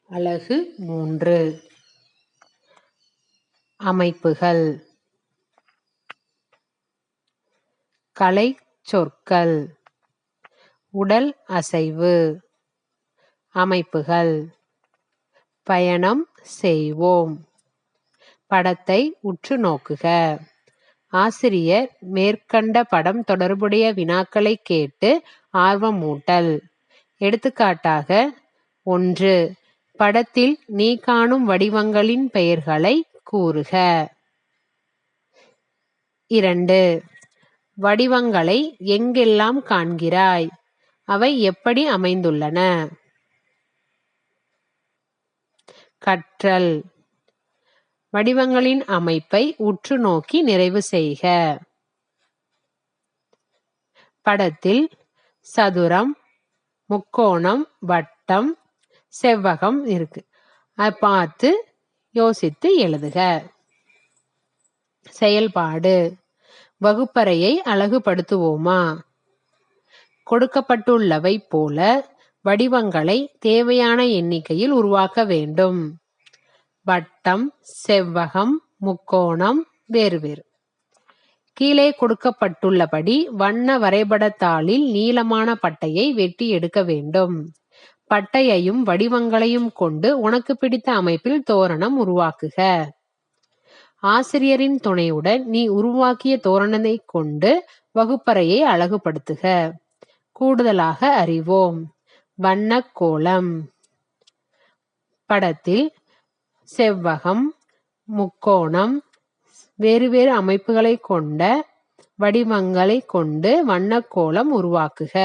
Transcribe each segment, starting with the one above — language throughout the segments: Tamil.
அலகு 3 அமைப்புகள். கலைச் சொற்கள். உடல் அசைவு. அமைப்புகள். பயணம் செய்வோம். படத்தை உற்று நோக்குக. ஆசிரியர் மேற்கண்ட படம் தொடர்புடைய வினாக்களை கேட்டு ஆர்வமூட்டல். எடுத்துக்காட்டாக 1. படத்தில் நீ காணும் வடிவங்களின் பெயர்களை கூறுக. 2. வடிவங்களை எங்கெல்லாம் காண்கிறாய்? அவை எப்படி அமைந்துள்ளன? கற்றல். வடிவங்களின் அமைப்பை உற்று நோக்கி நிறைவு செய்க. படத்தில் சதுரம், முக்கோணம், வட்டம், செவ்வகம் இருக்கு. அதை பார்த்து யோசித்து எழுதுக. செயல்பாடு. வகுப்பறையை அழகுபடுத்துவோமா? கொடுக்கப்பட்டுள்ளவை போல வடிவங்களை தேவையான எண்ணிக்கையில் உருவாக்க வேண்டும். வட்டம், செவ்வகம், முக்கோணம் வேறு வேறு. கீழே கொடுக்கப்பட்டுள்ளபடி வண்ண வரைபடத்தாளில் நீளமான பட்டையை வெட்டி எடுக்க வேண்டும். பட்டையையும் வடிவங்களையும் கொண்டு உனக்கு பிடித்த அமைப்பில் தோரணம் உருவாக்குக. ஆசிரியரின் துணையுடன் நீ உருவாக்கிய தோரணத்தை கொண்டு வகுப்பறையை அழகுபடுத்துக. கூடுதலாக அறிவோம். வண்ணக்கோலம். படத்தில் செவ்வகம், முக்கோணம், வேறு வேறு அமைப்புகளை கொண்ட வடிவங்களை கொண்டு வண்ணக்கோலம் உருவாக்குக.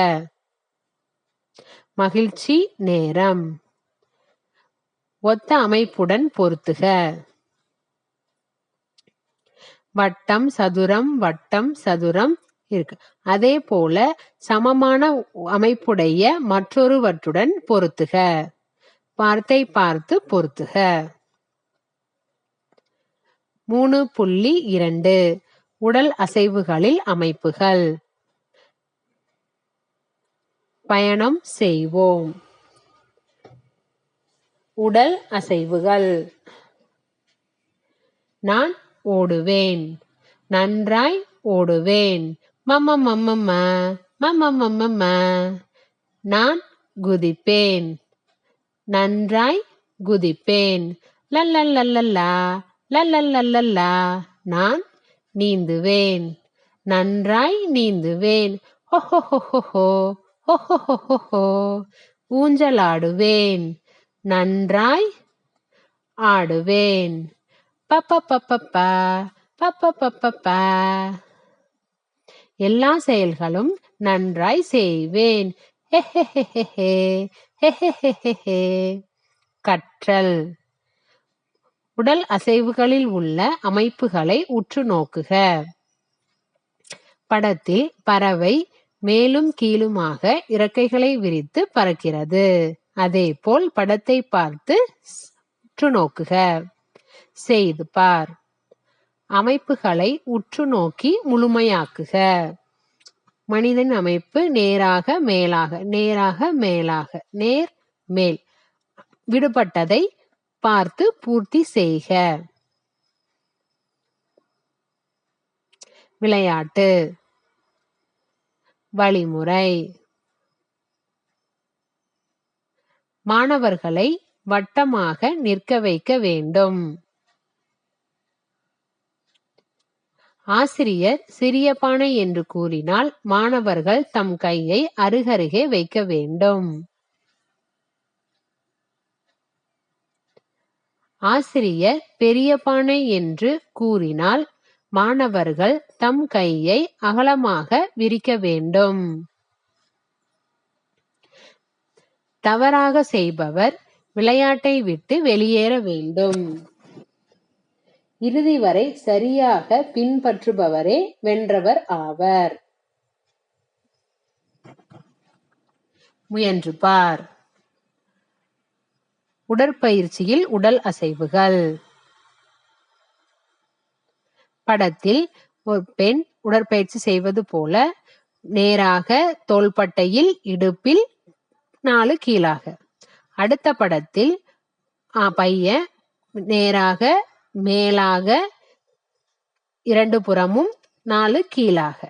மகிழ்ச்சி நேரம். ஒத்த அமைப்புடன் பொருத்துக. வட்டம், சதுரம், வட்டம், சதுரம் இருக்கு. அதே போல சமமான அமைப்புடைய மற்றொருவற்றுடன் பொருத்துக. வார்த்தை பார்த்து பொருத்துக. 3.2 உடல் அசைவுகளில் அமைப்புகள். பயணம் செய்வோம். உடல் அசைவுகள். நான் ஓடுவேன். நன்றாய் ஓடுவேன். மம்மம்மம்மம்ம மம்மம்மம்மம்ம. நான் குதிப்பேன். நன்றாய் குதிப்பேன். லல்லல்லல்லல்லா லல்லல்லல்லல்லா. நான் நீந்துவேன். நன்றாய் நீந்துவேன். ஹொஹொஹொஹொஹோ ஹொஹொஹொஹொஹோ. ஊஞ்சலாடுவேன். நன்றாய் ஆடுவேன். பப்பப்பப்பப்பா பப்பப்பப்பப்பா. எல்லா செயல்களும் நன்றாய் செய்வேன். ஹெஹெஹெஹெஹே ஹெஹெஹெஹெஹே. கற்றல். உடல் அசைவுகளில் உள்ள அமைப்புகளை உற்று நோக்குக. படத்தில் பறவை மேலும் கீழுமாக இறக்கைகளை விரித்து பறக்கிறது. அதேபோல் படத்தை பார்த்து உற்று நோக்குக. செய்து பார். அமைப்புகளை உற்று நோக்கி முழுமையாக்குக. மனிதன் அமைப்பு நேராக மேலாக, நேராக மேலாக, நேர் மேல். விடுபட்டதை பார்த்து பூர்த்தி செய்க. விளையாட்டு. வழிமுறை. மாணவர்களை வட்டமாக நிற்க வைக்க வேண்டும். ஆசிரியர் சிறிய பானை என்று கூறினால் மாணவர்கள் தம் கையை அருகருகே வைக்க வேண்டும். ஆசிரியர் பெரிய பானை என்று கூறினால் மாணவர்கள் தம் கையை அகலமாக விரிக்க வேண்டும். தவறாக செய்பவர் விளையாட்டை விட்டு வெளியேற வேண்டும். இறுதி வரை சரியாக பின்பற்றுபவரே வென்றவர் ஆவர். முயன்று பார். உடற்பயிற்சியில் உடல் அசைவுகள். படத்தில் ஒரு பெண் உடற்பயிற்சி செய்வது போல நேராக தோள்பட்டையில், இடுப்பில் 4 கீழாக. அடுத்த படத்தில் பைய நேராக மேலாக 2 புறமும் 4 கீழாக.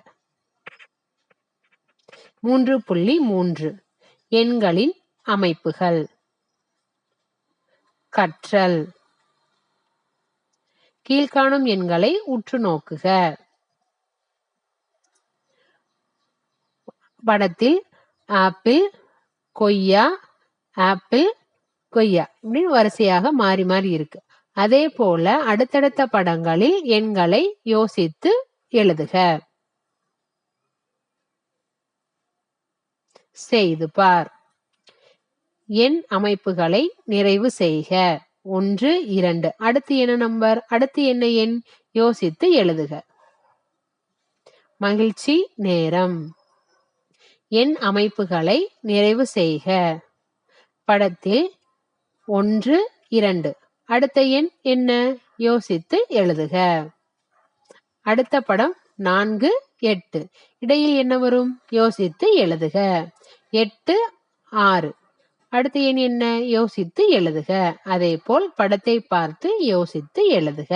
3.3 எண்களின் அமைப்புகள். கற்றல். கீழ்காணும் எண்களை உற்று நோக்குக. படத்தில் ஆப்பிள், கொய்யா, ஆப்பிள், கொய்யா இப்படி வரிசையாக மாறி மாறி இருக்கு. அதே போல அடுத்தடுத்த படங்களில் எண்களை யோசித்து எழுதுக. செய்து பார். எண் அமைப்புகளை நிறைவு செய்க. 1, 2 அடுத்து என்ன நம்பர்? அடுத்து என்ன எண்? யோசித்து எழுதுக. மகிழ்ச்சி நேரம். எண் அமைப்புகளை நிறைவு செய்க. படத்தில் 1, 2 அடுத்த எண் என்ன? யோசித்து எழுதுக. அடுத்த படம் 4, 8 இடையில் என்ன வரும்? யோசித்து எழுதுக. 8, 6 அடுத்த எண் என்ன? யோசித்து எழுதுக. அதே போல் படத்தை பார்த்து யோசித்து எழுதுக.